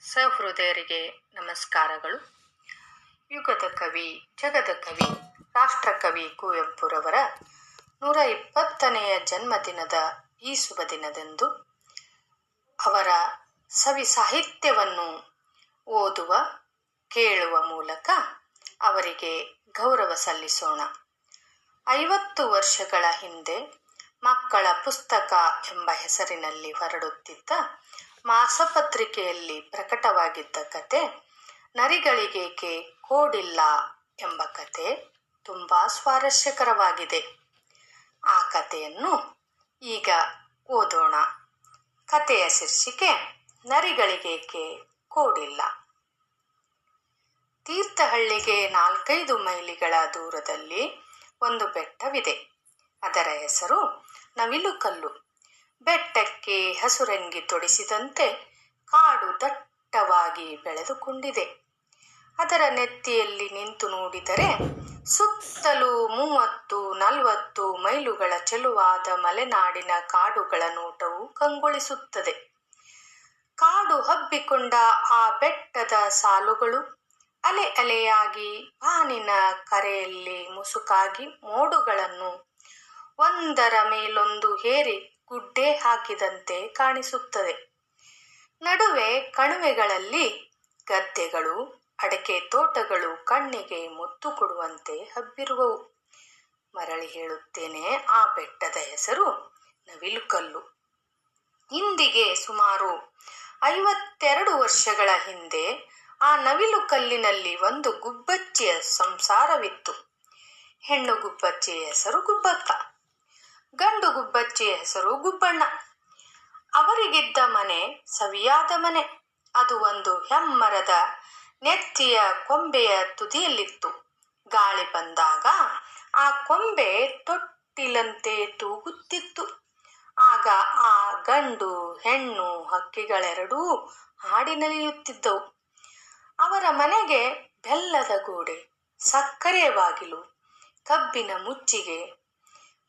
ಸಹೃದಯರಿಗೆ ನಮಸ್ಕಾರಗಳು. ಯುಗದ ಕವಿ, ಜಗದ ಕವಿ, ರಾಷ್ಟ್ರಕವಿ ಕುವೆಂಪುರವರ 120ನೆಯ ಜನ್ಮದಿನದ ಈ ಶುಭ ದಿನದಂದು ಅವರ ಸವಿ ಸಾಹಿತ್ಯವನ್ನು ಓದುವ, ಕೇಳುವ ಮೂಲಕ ಅವರಿಗೆ ಗೌರವ ಸಲ್ಲಿಸೋಣ. 50 ವರ್ಷಗಳ ಹಿಂದೆ ಮಕ್ಕಳ ಪುಸ್ತಕ ಎಂಬ ಹೆಸರಿನಲ್ಲಿ ಹೊರಡುತ್ತಿದ್ದ ಮಾಸಪತ್ರಿಕೆಯಲ್ಲಿ ಪ್ರಕಟವಾಗಿದ್ದ ಕತೆ ನರಿಗಳಿಗೇಕೆ ಕೋಡಿಲ್ಲ ಎಂಬ ಕತೆ ತುಂಬ ಸ್ವಾರಸ್ಯಕರವಾಗಿದೆ. ಆ ಕಥೆಯನ್ನು ಈಗ ಓದೋಣ. ಕಥೆಯ ಶೀರ್ಷಿಕೆ ನರಿಗಳಿಗೇಕೆ ಕೋಡಿಲ್ಲ. ತೀರ್ಥಹಳ್ಳಿಗೆ 4-5 ಮೈಲಿಗಳ ದೂರದಲ್ಲಿ ಒಂದು ಬೆಟ್ಟವಿದೆ. ಅದರ ಹೆಸರು ನವಿಲುಕಲ್ಲು. ಬೆಟ್ಟಕ್ಕೆ ಹಸುರಂಗಿ ತೊಡಿಸಿದಂತೆ ಕಾಡು ದಟ್ಟವಾಗಿ ಬೆಳೆದುಕೊಂಡಿದೆ. ಅದರ ನೆತ್ತಿಯಲ್ಲಿ ನಿಂತು ನೋಡಿದರೆ ಸುತ್ತಲೂ 30-40 ಮೈಲುಗಳ ಚೆಲುವಾದ ಮಲೆನಾಡಿನ ಕಾಡುಗಳ ನೋಟವು ಕಂಗೊಳಿಸುತ್ತದೆ. ಕಾಡು ಹಬ್ಬಿಕೊಂಡ ಆ ಬೆಟ್ಟದ ಸಾಲುಗಳು ಅಲೆ ಅಲೆಯಾಗಿ ಬಾನಿನ ಕರೆಯಲ್ಲಿ ಮುಸುಕಾಗಿ ಮೋಡುಗಳನ್ನು ಒಂದರ ಮೇಲೊಂದು ಹೇರಿ ಗುಡ್ಡೆ ಹಾಕಿದಂತೆ ಕಾಣಿಸುತ್ತದೆ. ನಡುವೆ ಕಣಿವೆಗಳಲ್ಲಿ ಗದ್ದೆಗಳು, ಅಡಕೆ ತೋಟಗಳು ಕಣ್ಣಿಗೆ ಮುತ್ತು ಕೊಡುವಂತೆ ಹಬ್ಬಿರುವವು. ಮರಳಿ ಹೇಳುತ್ತೇನೆ, ಆ ಬೆಟ್ಟದ ಹೆಸರು ನವಿಲುಕಲ್ಲು. ಇಂದಿಗೆ ಸುಮಾರು 52 ವರ್ಷಗಳ ಹಿಂದೆ ಆ ನವಿಲುಕಲ್ಲಿನಲ್ಲಿ ಒಂದು ಗುಬ್ಬಚ್ಚಿಯ ಸಂಸಾರವಿತ್ತು. ಹೆಣ್ಣು ಗುಬ್ಬಚ್ಚಿಯ ಹೆಸರು ಗುಬ್ಬಕ್ಕ, ಗಂಡು ಗುಬ್ಬಚ್ಚಿಯ ಹೆಸರು ಗುಬ್ಬಣ್ಣ. ಅವರಿಗಿದ್ದ ಮನೆ ಸವಿಯಾದ ಮನೆ. ಅದು ಒಂದು ಹೆಮ್ಮರದ ನೆತ್ತಿಯ ಕೊಂಬೆಯ ತುದಿಯಲ್ಲಿತ್ತು. ಗಾಳಿ ಬಂದಾಗ ಆ ಕೊಂಬೆ ತೊಟ್ಟಿಲಂತೆ ತೂಗುತ್ತಿತ್ತು. ಆಗ ಆ ಗಂಡು ಹೆಣ್ಣು ಹಕ್ಕಿಗಳೆರಡೂ ಹಾಡಿ ನಲಿಯುತ್ತಿದ್ದವು. ಅವರ ಮನೆಗೆ ಬೆಲ್ಲದ ಗೋಡೆ, ಸಕ್ಕರೆಯ ಬಾಗಿಲು, ಕಬ್ಬಿನ ಮುಚ್ಚಿಗೆ.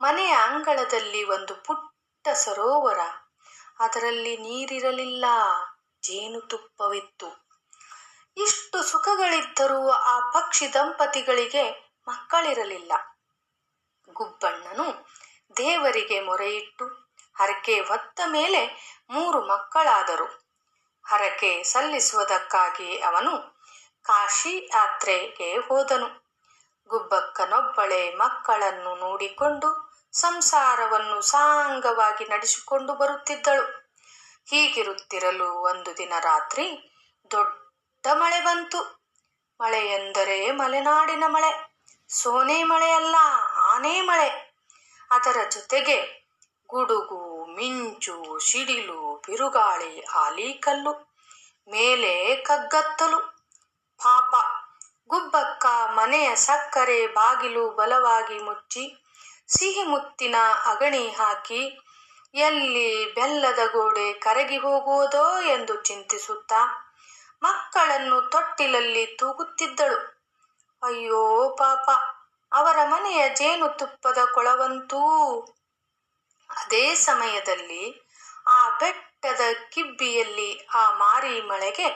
ಮನೆಯ ಅಂಗಳದಲ್ಲಿ ಒಂದು ಪುಟ್ಟ ಸರೋವರ. ಅದರಲ್ಲಿ ನೀರಿರಲಿಲ್ಲ, ಜೇನುತುಪ್ಪವಿತ್ತು. ಇಷ್ಟು ಸುಖಗಳಿದ್ದರೂ ಆ ಪಕ್ಷಿ ದಂಪತಿಗಳಿಗೆ ಮಕ್ಕಳಿರಲಿಲ್ಲ. ಗುಬ್ಬಣ್ಣನು ದೇವರಿಗೆ ಮೊರೆಯಿಟ್ಟು ಹರಕೆ ಹೊತ್ತ ಮೇಲೆ 3 ಮಕ್ಕಳಾದರು. ಹರಕೆ ಸಲ್ಲಿಸುವುದಕ್ಕಾಗಿ ಅವನು ಕಾಶಿ ಯಾತ್ರೆಗೆ ಹೋದನು. ಗುಬ್ಬಕ್ಕನೊಬ್ಬಳೇ ಮಕ್ಕಳನ್ನು ನೋಡಿಕೊಂಡು ಸಂಸಾರವನ್ನು ಸಾಂಗವಾಗಿ ನಡೆಸಿಕೊಂಡು ಬರುತ್ತಿದ್ದಳು. ಹೀಗಿರುತ್ತಿರಲು ಒಂದು ದಿನ ರಾತ್ರಿ ದೊಡ್ಡ ಮಳೆ ಬಂತು. ಮಳೆ ಎಂದರೆ ಮಲೆನಾಡಿನ ಮಳೆ, ಸೋನೆ ಮಳೆಯಲ್ಲ, ಆನೆ ಮಳೆ. ಅದರ ಜೊತೆಗೆ ಗುಡುಗು, ಮಿಂಚು, ಸಿಡಿಲು, ಬಿರುಗಾಳಿ, ಆಲಿಕಲ್ಲು, ಮೇಲೆ ಕಗ್ಗತ್ತಲು. ಪಾಪ ಗುಬ್ಬಕ್ಕ ಮನೆಯ ಸಕ್ಕರೆ ಬಾಗಿಲು ಬಲವಾಗಿ ಮುಚ್ಚಿ ಸಿಹಿ ಮುತ್ತಿನ ಅಗಣಿ ಹಾಕಿ ಎಲ್ಲಿ ಬೆಲ್ಲದ ಗೋಡೆ ಕರಗಿ ಹೋಗುವುದೋ ಎಂದು ಚಿಂತಿಸುತ್ತಾ ಮಕ್ಕಳನ್ನು ತೊಟ್ಟಿಲಲ್ಲಿ ತೂಗುತ್ತಿದ್ದಳು. ಅಯ್ಯೋ ಪಾಪ, ಅವರ ಮನೆಯ ಜೇನುತುಪ್ಪದ ಕೊಳವಂತೂ. ಅದೇ ಸಮಯದಲ್ಲಿ ಆ ಬೆಟ್ಟದ ಕಿಬ್ಬಿಯಲ್ಲಿ ಆ ಮಾರಿ ಮಳೆಗೆ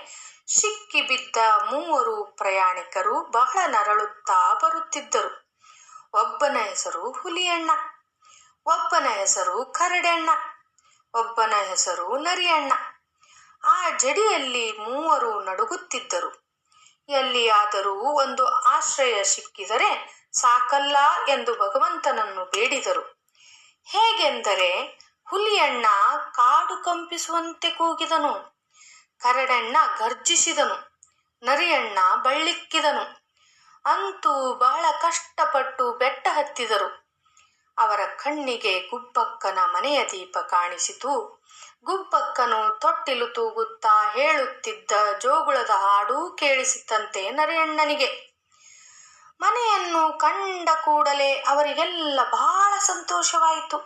ಸಿಕ್ಕಿಬಿದ್ದ 3 ಪ್ರಯಾಣಿಕರು ಬಹಳ ನರಳುತ್ತಾ ಬರುತ್ತಿದ್ದರು. ಒಬ್ಬನ ಹೆಸರು ಹುಲಿಯಣ್ಣ, ಒಬ್ಬನ ಹೆಸರು ಕರಡೆಣ್ಣ, ಒಬ್ಬನ ಹೆಸರು ನರಿಯಣ್ಣ. ಆ ಜಡಿಯಲ್ಲಿ 3 ನಡುಗುತ್ತಿದ್ದರು. ಎಲ್ಲಿಯಾದರೂ ಒಂದು ಆಶ್ರಯ ಸಿಕ್ಕಿದರೆ ಸಾಕಲ್ಲ ಎಂದು ಭಗವಂತನನ್ನು ಬೇಡಿದರು. ಹೇಗೆಂದರೆ, ಹುಲಿಯಣ್ಣ ಕಾಡು ಕಂಪಿಸುವಂತೆ ಕೂಗಿದನು, ಕರಡಣ್ಣ ಗರ್ಜಿಸಿದನು, ನರಿಯಣ್ಣ ಬಳ್ಳಿಕ್ಕಿದನು. ಅಂತೂ ಬಹಳ ಕಷ್ಟಪಟ್ಟು ಬೆಟ್ಟ ಹತ್ತಿದರು. ಅವರ ಕಣ್ಣಿಗೆ ಗುಬ್ಬಕ್ಕನ ಮನೆಯ ದೀಪ ಕಾಣಿಸಿತು. ಗುಬ್ಬಕ್ಕನು ತೊಟ್ಟಿಲು ತೂಗುತ್ತಾ ಹೇಳುತ್ತಿದ್ದ ಜೋಗುಳದ ಹಾಡು ಕೇಳಿಸಿತಂತೆ ನರಿಯಣ್ಣನಿಗೆ. ಮನೆಯನ್ನು ಕಂಡ ಕೂಡಲೇ ಅವರಿಗೆಲ್ಲ ಬಹಳ ಸಂತೋಷವಾಯಿತು.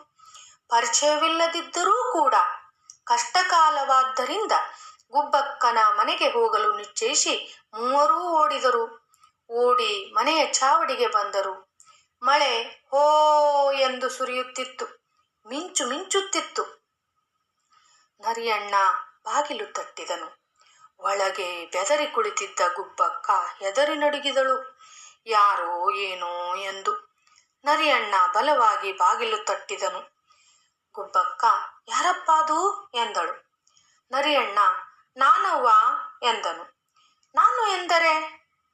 ಪರಿಚಯವಿಲ್ಲದಿದ್ದರೂ ಕೂಡ ಕಷ್ಟಕಾಲವಾದ್ದರಿಂದ ಗುಬ್ಬಕ್ಕನ ಮನೆಗೆ ಹೋಗಲು ನಿಶ್ಚಯಿಸಿ 3 ಓಡಿದರು. ಓಡಿ ಮನೆಯ ಚಾವಡಿಗೆ ಬಂದರು. ಮಳೆ ಹೋ ಎಂದು ಸುರಿಯುತ್ತಿತ್ತು, ಮಿಂಚು ಮಿಂಚುತ್ತಿತ್ತು. ನರಿಯಣ್ಣ ಬಾಗಿಲು ತಟ್ಟಿದನು. ಒಳಗೆ ಬೆದರಿ ಕುಳಿತಿದ್ದ ಗುಬ್ಬಕ್ಕ ಹೆದರಿ ನಡುಗಿದಳು. ಯಾರೋ ಏನೋ ಎಂದು. ನರಿಯಣ್ಣ ಬಲವಾಗಿ ಬಾಗಿಲು ತಟ್ಟಿದನು. ಗುಬ್ಬಕ್ಕ ಯಾರಪ್ಪಾದು ಎಂದಳು. ನರಿಯಣ್ಣ ನಾನವ್ವ ಎಂದನು. ನಾನು ಎಂದರೆ?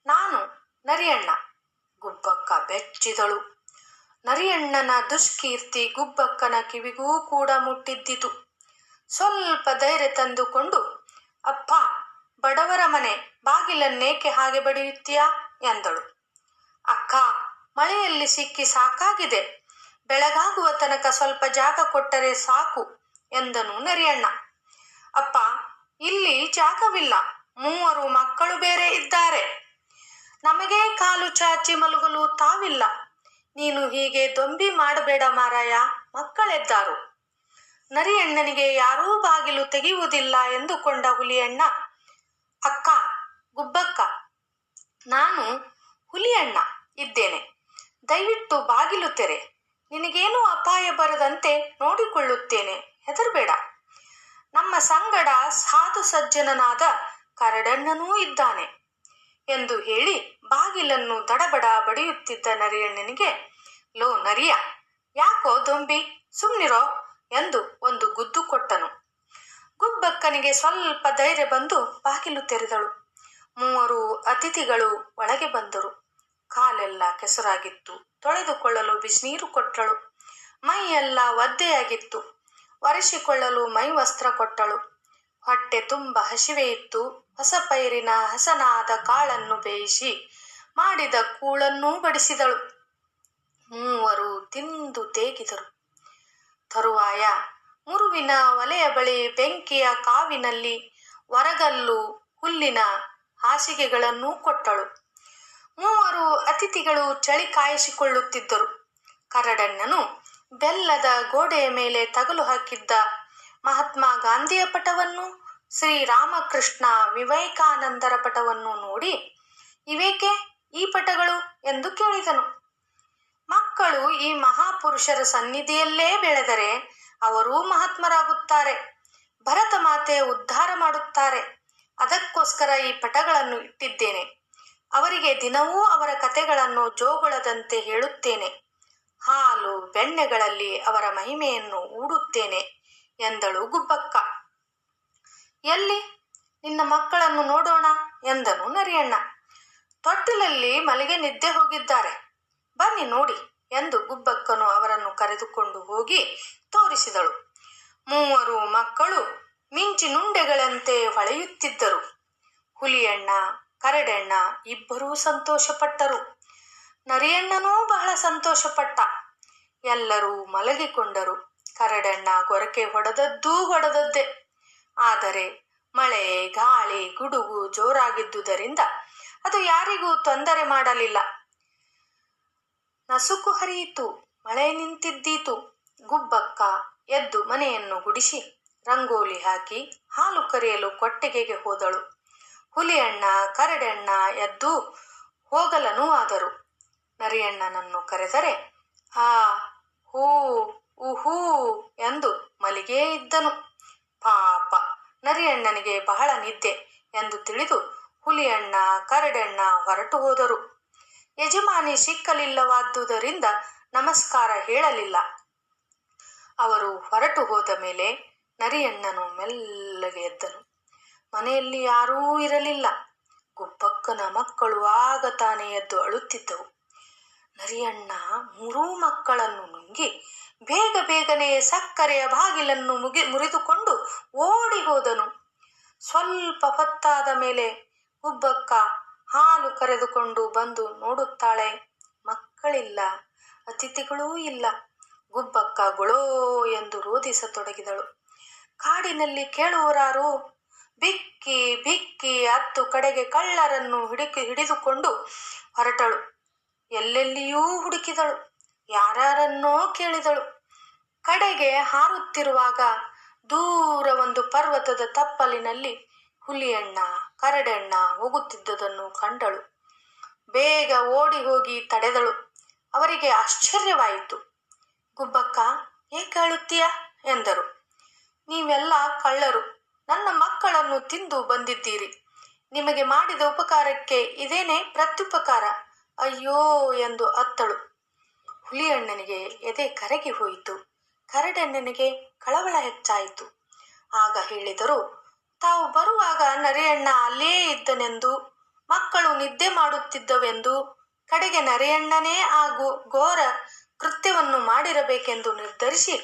ನಾನು ನರಿಯಣ್ಣ. ಗುಬ್ಬಕ್ಕ ಬೆಚ್ಚಿದಳು. ನರಿಯಣ್ಣನ ದುಷ್ಕೀರ್ತಿ ಗುಬ್ಬಕ್ಕನ ಕಿವಿಗೂ ಕೂಡ ಮುಟ್ಟಿದ್ದಿತು. ಸ್ವಲ್ಪ ಧೈರ್ಯ ತಂದುಕೊಂಡು, ಅಪ್ಪ, ಬಡವರ ಮನೆ ಬಾಗಿಲನ್ನೇಕೆ ಹಾಗೆ ಬಡಿಯುತ್ತೀಯಾ ಎಂದಳು. ಅಕ್ಕ, ಮಳೆಯಲ್ಲಿ ಸಿಕ್ಕಿ ಸಾಕಾಗಿದೆ, ಬೆಳಗಾಗುವ ತನಕ ಸ್ವಲ್ಪ ಜಾಗ ಕೊಟ್ಟರೆ ಸಾಕು ಎಂದನು ನರಿಯಣ್ಣ. ಅಪ್ಪ, ಇಲ್ಲಿ ಜಾಗವಿಲ್ಲ, 3 ಮಕ್ಕಳು ಬೇರೆ ಇದ್ದಾರೆ, ನಮಗೆ ಕಾಲು ಚಾಚಿ ಮಲಗಲು ತಾವಿಲ್ಲ, ನೀನು ಹೀಗೆ ದೊಂಬಿ ಮಾಡಬೇಡ ಮಾರಾಯ, ಮಕ್ಕಳೆದ್ದಾರು. ನರಿಯಣ್ಣನಿಗೆ ಯಾರೂ ಬಾಗಿಲು ತೆಗೆಯುವುದಿಲ್ಲ ಎಂದುಕೊಂಡ ಹುಲಿಯಣ್ಣ, ಅಕ್ಕ, ಗುಬ್ಬಕ್ಕ, ನಾನು ಹುಲಿಯಣ್ಣ ಇದ್ದೇನೆ, ದಯವಿಟ್ಟು ಬಾಗಿಲು ತೆರೆ, ನಿನಗೇನೂ ಅಪಾಯ ಬರದಂತೆ ನೋಡಿಕೊಳ್ಳುತ್ತೇನೆ, ಹೆದರಬೇಡ. ನಮ್ಮ ಸಂಗಡ ಸಾಧು ಸಜ್ಜನನಾದ ಕರಡಣ್ಣನೂ ಇದ್ದಾನೆ ಎಂದು ಹೇಳಿ ಬಾಗಿಲನ್ನು ದಡಬಡ ಬಡಿಯುತ್ತಿದ್ದ ನರಿಯಣ್ಣನಿಗೆ, ಲೋ ನರಿಯ, ಯಾಕೋ ದೊಂಬಿ, ಸುಮ್ನಿರೋ ಎಂದು ಒಂದು ಗುದ್ದು ಕೊಟ್ಟನು. ಗುಬ್ಬಕ್ಕನಿಗೆ ಸ್ವಲ್ಪ ಧೈರ್ಯ ಬಂದು ಬಾಗಿಲು ತೆರೆದಳು. 3 ಅತಿಥಿಗಳು ಒಳಗೆ ಬಂದರು. ಕಾಲೆಲ್ಲ ಕೆಸರಾಗಿತ್ತು, ತೊಳೆದುಕೊಳ್ಳಲು ಬಿಸಿನೀರು ಕೊಟ್ಟಳು. ಮೈಯೆಲ್ಲ ಒದ್ದೆಯಾಗಿತ್ತು, ಒರೆಸಿಕೊಳ್ಳಲು ಮೈ ವಸ್ತ್ರ ಕೊಟ್ಟಳು. ಹೊಟ್ಟೆ ತುಂಬ ಹಸಿವೆ ಇತ್ತು. ಹೊಸ ಪೈರಿನ ಹಸನಾದ ಕಾಳನ್ನು ಬೇಯಿಸಿ ಮಾಡಿದ ಕೂಳನ್ನೂ ಬಡಿಸಿದಳು. 3 ತಿಂದು ತೇಗಿದರು. ತರುವಾಯ ಮುರುವಿನ ಒಲೆಯ ಬಳಿ ಬೆಂಕಿಯ ಕಾವಿನಲ್ಲಿ ಒರಗಲ್ಲು, ಹುಲ್ಲಿನ ಹಾಸಿಗೆಗಳನ್ನೂ ಕೊಟ್ಟಳು. 3 ಅತಿಥಿಗಳು ಚಳಿ ಕಾಯಿಸಿಕೊಳ್ಳುತ್ತಿದ್ದರು. ಕರಡಣ್ಣನು ಬೆಲ್ಲದ ಗೋಡೆಯ ಮೇಲೆ ತಗಲು ಹಾಕಿದ್ದ ಮಹಾತ್ಮ ಗಾಂಧಿಯ ಪಟವನ್ನು, ಶ್ರೀರಾಮಕೃಷ್ಣ ವಿವೇಕಾನಂದರ ಪಟವನ್ನು ನೋಡಿ, ಇವೇಕೆ ಈ ಪಟಗಳು ಎಂದು ಕೇಳಿದನು. ಮಕ್ಕಳು ಈ ಮಹಾಪುರುಷರ ಸನ್ನಿಧಿಯಲ್ಲೇ ಬೆಳೆದರೆ ಅವರೂ ಮಹಾತ್ಮರಾಗುತ್ತಾರೆ, ಭರತ ಮಾತೆ ಉದ್ಧಾರ ಮಾಡುತ್ತಾರೆ, ಅದಕ್ಕೋಸ್ಕರ ಈ ಪಟಗಳನ್ನು ಇಟ್ಟಿದ್ದೇನೆ. ಅವರಿಗೆ ದಿನವೂ ಅವರ ಕಥೆಗಳನ್ನು ಜೋಗುಳದಂತೆ ಹೇಳುತ್ತೇನೆ, ಹಾಲು ಬೆಣ್ಣೆಗಳಲ್ಲಿ ಅವರ ಮಹಿಮೆಯನ್ನು ಊಡುತ್ತೇನೆ ಎಂದಳು ಗುಬ್ಬಕ್ಕ. ಎಲ್ಲಿ ನಿನ್ನ ಮಕ್ಕಳನ್ನು ನೋಡೋಣ ಎಂದನು ನರಿಯಣ್ಣ. ತೊಟ್ಟಿಲಲ್ಲಿ ಮಲಗಿ ನಿದ್ದೆ ಹೋಗಿದ್ದಾರೆ, ಬನ್ನಿ ನೋಡಿ ಎಂದು ಗುಬ್ಬಕ್ಕನು ಅವರನ್ನು ಕರೆದುಕೊಂಡು ಹೋಗಿ ತೋರಿಸಿದಳು. 3 ಮಕ್ಕಳು ಮಿಂಚಿನುಂಡೆಗಳಂತೆ ಹೊಳೆಯುತ್ತಿದ್ದರು. ಹುಲಿಯಣ್ಣ, ಕರಡಣ್ಣ ಇಬ್ಬರೂ ಸಂತೋಷಪಟ್ಟರು. ನರಿಯಣ್ಣನೂ ಬಹಳ ಸಂತೋಷಪಟ್ಟ. ಎಲ್ಲರೂ ಮಲಗಿಕೊಂಡರು. ಕರಡಣ್ಣ ಗೊರಕೆ ಹೊಡೆದದ್ದೇ. ಆದರೆ ಮಳೆ, ಗಾಳಿ, ಗುಡುಗು ಜೋರಾಗಿದ್ದುದರಿಂದ ಅದು ಯಾರಿಗೂ ತೊಂದರೆ ಮಾಡಲಿಲ್ಲ. ನಸುಕು ಹರಿಯಿತು, ಮಳೆ ನಿಂತಿದ್ದೀತು. ಗುಬ್ಬಕ್ಕ ಎದ್ದು ಮನೆಯನ್ನು ಗುಡಿಸಿ ರಂಗೋಲಿ ಹಾಕಿ ಹಾಲು ಕರೆಯಲು ಕೊಟ್ಟಿಗೆಗೆ ಹೋದಳು. ಹುಲಿಯಣ್ಣ, ಕರಡಣ್ಣ ಎದ್ದು ಹೋಗಲನೂ ಆದರು. ನರಿಯಣ್ಣನನ್ನು ಕರೆದರೆ ಆ ಹೂ ಉಹೂ ಎಂದು ಮಲಿಗೇ ಇದ್ದನು. ಪಾಪ, ನರಿಯಣ್ಣನಿಗೆ ಬಹಳ ನಿದ್ದೆ ಎಂದು ತಿಳಿದು ಹುಲಿಯಣ್ಣ, ಕರಡಣ್ಣ ಹೊರಟು ಹೋದರು. ಯಜಮಾನಿ ಸಿಕ್ಕಲಿಲ್ಲವಾದುದರಿಂದ ನಮಸ್ಕಾರ ಹೇಳಲಿಲ್ಲ. ಅವರು ಹೊರಟು ಹೋದ ಮೇಲೆ ನರಿಯಣ್ಣನು ಮೆಲ್ಲಗೆ ಎದ್ದನು. ಮನೆಯಲ್ಲಿ ಯಾರೂ ಇರಲಿಲ್ಲ. ಗುಬ್ಬಕ್ಕನ ಮಕ್ಕಳು ಆಗ ತಾನೇ ಎದ್ದು ಅಳುತ್ತಿದ್ದವು. ನರಿಯಣ್ಣ 3 ಮಕ್ಕಳನ್ನು ನುಂಗಿ ಬೇಗನೆ ಸಕ್ಕರೆಯ ಬಾಗಿಲನ್ನು ಮುರಿದುಕೊಂಡು ಓಡಿ ಹೋದನು. ಸ್ವಲ್ಪ ಹೊತ್ತಾದ ಮೇಲೆ ಗುಬ್ಬಕ್ಕ ಹಾಲು ಕರೆದುಕೊಂಡು ಬಂದು ನೋಡುತ್ತಾಳೆ, ಮಕ್ಕಳಿಲ್ಲ, ಅತಿಥಿಗಳೂ ಇಲ್ಲ. ಗುಬ್ಬಕ್ಕ ಗೊಳೋ ಎಂದು ರೋಧಿಸತೊಡಗಿದಳು. ಕಾಡಿನಲ್ಲಿ ಕೇಳುವರಾರು? ಬಿಕ್ಕಿ ಬಿಕ್ಕಿ 10 ಕಡೆಗೆ ಕಳ್ಳರನ್ನು ಹಿಡಿದುಕೊಂಡು ಹೊರಟಳು. ಎಲ್ಲೆಲ್ಲಿಯೂ ಹುಡುಕಿದಳು, ಯಾರನ್ನೋ ಕೇಳಿದಳು. ಕಡೆಗೆ ಹಾರುತ್ತಿರುವಾಗ ದೂರ ಒಂದು ಪರ್ವತದ ತಪ್ಪಲಿನಲ್ಲಿ ಹುಲಿಯಣ್ಣ, ಕರಡಣ್ಣ ಹೋಗುತ್ತಿದ್ದುದನ್ನು ಕಂಡಳು. ಬೇಗ ಓಡಿ ಹೋಗಿ ತಡೆದಳು. ಅವರಿಗೆ ಆಶ್ಚರ್ಯವಾಯಿತು. ಗುಬ್ಬಕ್ಕ, ಏಕೆ ಅಳುತ್ತೀಯ ಎಂದರು. ನೀವೆಲ್ಲ ಕಳ್ಳರು, ನನ್ನ ಮಕ್ಕಳನ್ನು ತಿಂದು ಬಂದಿದ್ದೀರಿ. ನಿಮಗೆ ಮಾಡಿದ ಉಪಕಾರಕ್ಕೆ ಇದೇನೇ ಪ್ರತ್ಯುಪಕಾರ? ಅಯ್ಯೋ ಎಂದು ಅತ್ತಳು. ಹುಲಿಯಣ್ಣನಿಗೆ ಎದೆ ಕರಗಿ ಹೋಯಿತು. ಕರಡಣ್ಣನಿಗೆ ಕಳವಳ ಹೆಚ್ಚಾಯಿತು. ಆಗ ಹೇಳಿದರು, ತಾವು ಬರುವಾಗ ನರಿಯಣ್ಣ ಅಲ್ಲೇ ಇದ್ದನೆಂದು, ಮಕ್ಕಳು ನಿದ್ದೆ ಮಾಡುತ್ತಿದ್ದವೆಂದು, ಕಡೆಗೆ ನರಿಯಣ್ಣನೇ ಆ ಘೋರ ಕೃತ್ಯವನ್ನು ಮಾಡಿರಬೇಕೆಂದು ನಿರ್ಧರಿಸಿ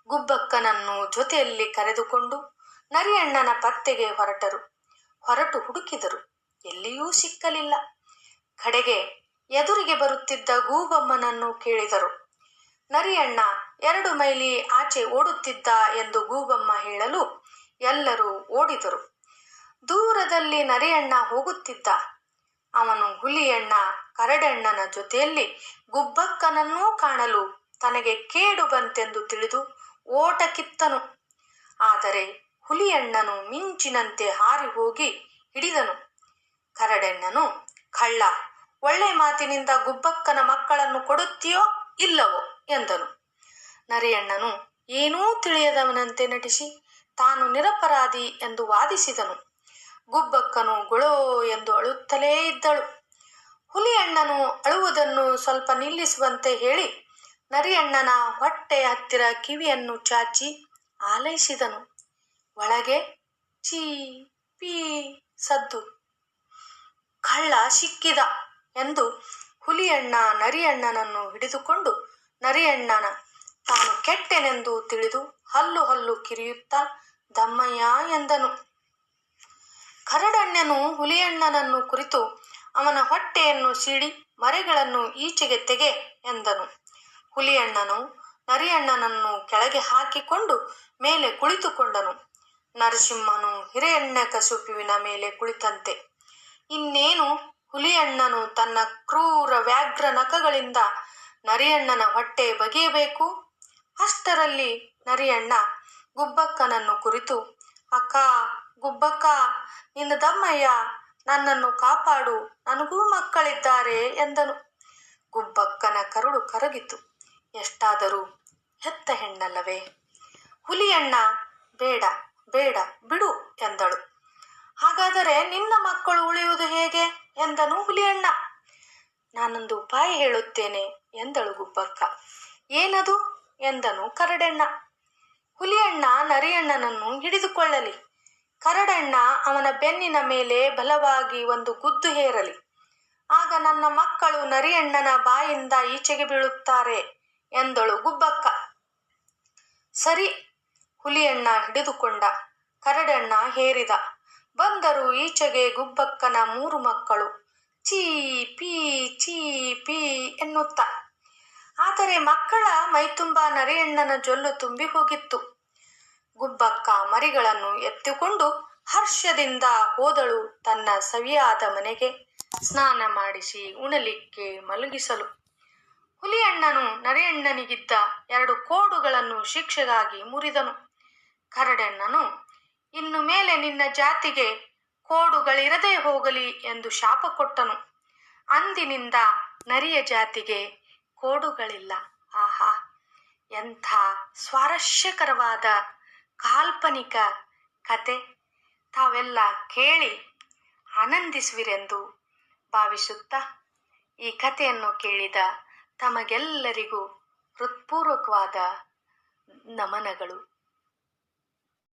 ಗುಬ್ಬಕ್ಕನನ್ನು ಜೊತೆಯಲ್ಲಿ ಕರೆದುಕೊಂಡು ನರಿಯಣ್ಣನ ಪತ್ತೆಗೆ ಹೊರಟು ಹುಡುಕಿದರು. ಎಲ್ಲಿಯೂ ಸಿಕ್ಕಲಿಲ್ಲ. ಕಡೆಗೆ ಎದುರಿಗೆ ಬರುತ್ತಿದ್ದ ಗೂಬಮ್ಮನನ್ನು ಕೇಳಿದರು. ನರಿಯಣ್ಣ 2 ಮೈಲಿ ಆಚೆ ಓಡುತ್ತಿದ್ದ ಎಂದು ಗೂಬಮ್ಮ ಹೇಳಲು ಎಲ್ಲರೂ ಓಡಿದರು. ದೂರದಲ್ಲಿ ನರಿಯಣ್ಣ ಹೋಗುತ್ತಿದ್ದ. ಅವನು ಹುಲಿಯಣ್ಣ ಕರಡಣ್ಣನ ಜೊತೆಯಲ್ಲಿ ಗುಬ್ಬಕ್ಕನನ್ನೂ ಕಾಣಲು ತನಗೆ ಕೇಡು ಬಂತೆಂದು ತಿಳಿದು ಓಟ ಕಿತ್ತನು. ಆದರೆ ಹುಲಿಯಣ್ಣನು ಮಿಂಚಿನಂತೆ ಹಾರಿ ಹೋಗಿ ಹಿಡಿದನು. ಕರಡಣ್ಣನು, ಕಳ್ಳ, ಒಳ್ಳೆ ಮಾತಿನಿಂದ ಗುಬ್ಬಕ್ಕನ ಮಕ್ಕಳನ್ನು ಕೊಡುತ್ತೀಯೋ ಇಲ್ಲವೋ ಎಂದನು. ನರಿಯಣ್ಣನು ಏನೂ ತಿಳಿಯದವನಂತೆ ನಟಿಸಿ ತಾನು ನಿರಪರಾಧಿ ಎಂದು ವಾದಿಸಿದನು. ಗುಬ್ಬಕ್ಕನು ಗೊಳೋ ಎಂದು ಅಳುತ್ತಲೇ ಇದ್ದಳು. ಹುಲಿಯಣ್ಣನು ಅಳುವುದನ್ನು ಸ್ವಲ್ಪ ನಿಲ್ಲಿಸುವಂತೆ ಹೇಳಿ ನರಿಯಣ್ಣನ ಹೊಟ್ಟೆ ಹತ್ತಿರ ಕಿವಿಯನ್ನು ಚಾಚಿ ಆಲೈಸಿದನು. ಒಳಗೆ ಚೀ ಪೀ ಸದ್ದು. ಕಳ್ಳ ಸಿಕ್ಕಿದ ಎಂದು ಹುಲಿಯಣ್ಣ ನರಿಯಣ್ಣನನ್ನು ಹಿಡಿದುಕೊಂಡು ನರಿಯಣ್ಣನ ತಾನು ಕೆಟ್ಟೆನೆಂದು ತಿಳಿದು ಹಲ್ಲು ಹಲ್ಲು ಕಿರಿಯುತ್ತಾ ದಮ್ಮಯ್ಯ ಎಂದನು. ಕರಡಣ್ಣನು ಹುಲಿಯಣ್ಣನನ್ನು ಕುರಿತು ಅವನ ಹೊಟ್ಟೆಯನ್ನು ಸೀಳಿ ಮರೆಗಳನ್ನು ಈಚೆಗೆ ತೆಗೆ ಎಂದನು. ಹುಲಿಯಣ್ಣನು ನರಿಯಣ್ಣನನ್ನು ಕೆಳಗೆ ಹಾಕಿಕೊಂಡು ಮೇಲೆ ಕುಳಿತುಕೊಂಡನು. ನರಸಿಂಹನು ಹಿರಣ್ಯಕಶಿಪುವಿನ ಮೇಲೆ ಕುಳಿತಂತೆ. ಇನ್ನೇನು ಹುಲಿಯಣ್ಣನು ತನ್ನ ಕ್ರೂರ ವ್ಯಾಘ್ರ ನಖಗಳಿಂದ ನರಿಯಣ್ಣನ ಹೊಟ್ಟೆ ಬಗೆಯಬೇಕು. ಅಷ್ಟರಲ್ಲಿ ನರಿಯಣ್ಣ ಗುಬ್ಬಕ್ಕನನ್ನು ಕುರಿತು, ಅಕ್ಕ, ಗುಬ್ಬಕ್ಕ, ನಿನ್ನ ದಮ್ಮಯ್ಯ, ನನ್ನನ್ನು ಕಾಪಾಡು, ನನಗೂ ಮಕ್ಕಳಿದ್ದಾರೆ ಎಂದನು. ಗುಬ್ಬಕ್ಕನ ಕರುಳು ಕರಗಿತು. ಎಷ್ಟಾದರೂ ಹೆತ್ತ ಹೆಣ್ಣಲ್ಲವೇ? ಹುಲಿಯಣ್ಣ, ಬೇಡ ಬೇಡ ಬಿಡು ಎಂದಳು. ಹಾಗಾದರೆ ನಿನ್ನ ಮಕ್ಕಳು ಉಳಿಯುವುದು ಹೇಗೆ ಎಂದನು ಹುಲಿಯಣ್ಣ. ನಾನೊಂದು ಉಪಾಯ ಹೇಳುತ್ತೇನೆ ಎಂದಳು ಗುಬ್ಬಕ್ಕ. ಏನದು ಎಂದನು ಕರಡಣ್ಣ. ಹುಲಿಯಣ್ಣ ನರಿಯಣ್ಣನನ್ನು ಹಿಡಿದುಕೊಳ್ಳಲಿ. ಕರಡಣ್ಣ ಅವನ ಬೆನ್ನಿನ ಮೇಲೆ ಬಲವಾಗಿ ಒಂದು ಗುದ್ದು ಹೇರಲಿ. ಆಗ ನನ್ನ ಮಕ್ಕಳು ನರಿಯಣ್ಣನ ಬಾಯಿಂದ ಈಚೆಗೆ ಬೀಳುತ್ತಾರೆ ಎಂದಳು ಗುಬ್ಬಕ್ಕ. ಸರಿ. ಹುಲಿಯಣ್ಣ ಹಿಡಿದುಕೊಂಡ. ಕರಡಣ್ಣ ಹೇರಿದ. ಬಂದರು ಈಚೆಗೆ ಗುಬ್ಬಕ್ಕನ 3 ಮಕ್ಕಳು ಚೀ ಪೀ ಎನ್ನುತ್ತ. ಆದರೆ ಮಕ್ಕಳ ಮೈತುಂಬ ನರಿಯಣ್ಣನ ಜೊಲ್ಲು ತುಂಬಿ ಹೋಗಿತ್ತು. ಗುಬ್ಬಕ್ಕ ಮರಿಗಳನ್ನು ಎತ್ತಿಕೊಂಡು ಹರ್ಷದಿಂದ ಹೋದಳು ತನ್ನ ಸವಿಯಾದ ಮನೆಗೆ ಸ್ನಾನ ಮಾಡಿಸಿ ಉಣಲಿಕ್ಕೆ ಮಲಗಿಸಲು. ಹುಲಿಯಣ್ಣನು ನರಿಯಣ್ಣನಿಗಿದ್ದ 2 ಕೋಡುಗಳನ್ನು ಶಿಕ್ಷೆಗಾಗಿ ಮುರಿದನು. ಕರಡಣ್ಣನು, ಇನ್ನು ಮೇಲೆ ನಿನ್ನ ಜಾತಿಗೆ ಕೋಡುಗಳಿರದೇ ಹೋಗಲಿ ಎಂದು ಶಾಪ ಕೊಟ್ಟನು. ಅಂದಿನಿಂದ ನರಿಯ ಜಾತಿಗೆ ಕೋಡುಗಳಿಲ್ಲ. ಆಹಾ, ಎಂಥ ಸ್ವಾರಸ್ಯಕರವಾದ ಕಾಲ್ಪನಿಕ ಕತೆ! ತಾವೆಲ್ಲ ಕೇಳಿ ಆನಂದಿಸುವಿರೆಂದು ಭಾವಿಸುತ್ತಾ ಈ ಕಥೆಯನ್ನು ಕೇಳಿದ ತಮಗೆಲ್ಲರಿಗೂ ಹೃತ್ಪೂರ್ವಕವಾದ ನಮನಗಳು.